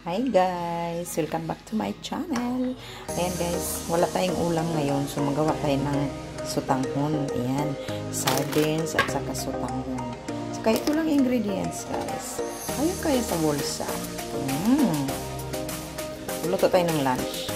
Hi guys! Welcome back to my channel. Ayan guys, wala tayong ulam ngayon. So magawa tayo ng sutanghon. Ayan, sardines at saka sutanghon. So kaya ito lang ingredients guys. Kaya sa bulsa. Luto tayo ng lunch.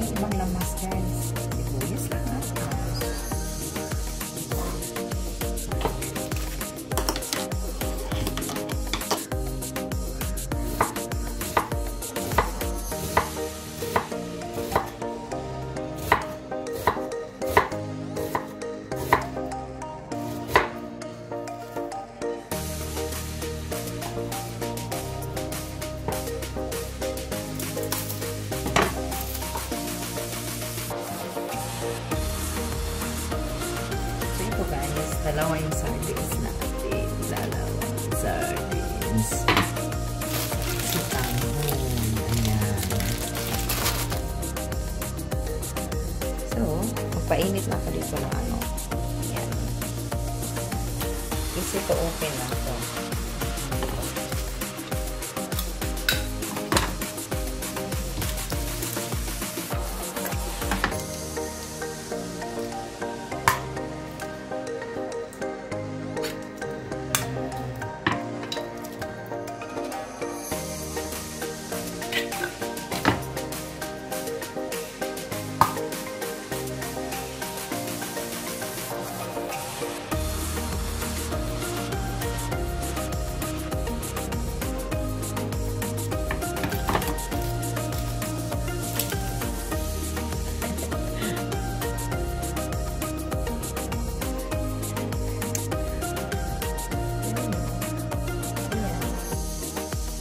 Ibang lamas guys. Sibuyas lang ha. Dalawa yung sardines natin. Dalawang sardines. Sutanghon. Ayan. So, magpainit na ako dito ng ano. Ayan. Easy to open na ito.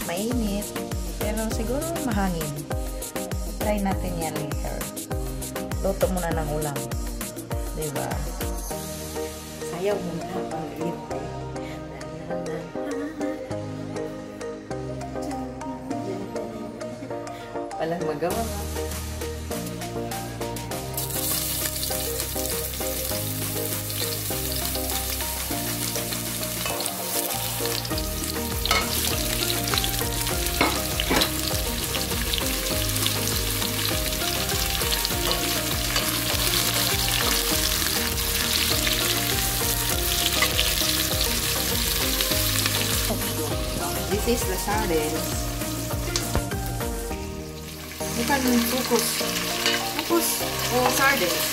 Mainit, pero siguro mahangin. Try natin yan later. Luto muna ng ulam. Diba? Sayaw muna pang libre. Walang magawa. This is the sardines. Bukan kukus. Kukus o sardines.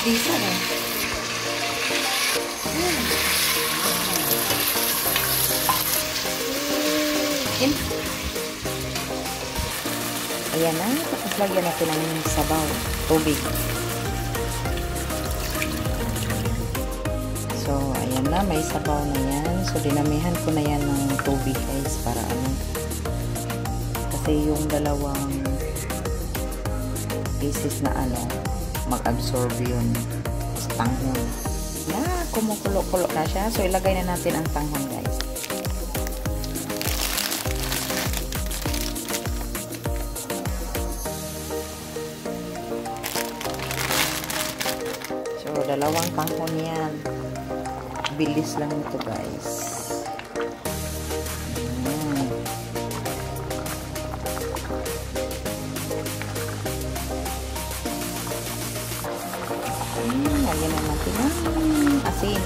Bisa deh. Ayan na. Tapos lagyan natin ng sabaw. Tubig. So, ayan na, may sabaw na yan. So, dinamihan ko na yan ng tubig guys, para ano. Kasi yung dalawang pieces na ano, mag-absorb yun sa tanghon. Na, kumukulo-kulo na siya. So, ilagay na natin ang tanghon guys. So, dalawang tanghon yan. Bilis lang ito guys. Lagyan na natin ng asin.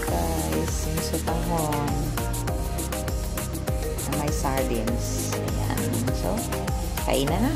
Guys, yung sutanghon na may sardines. Ayan. So, kainan na.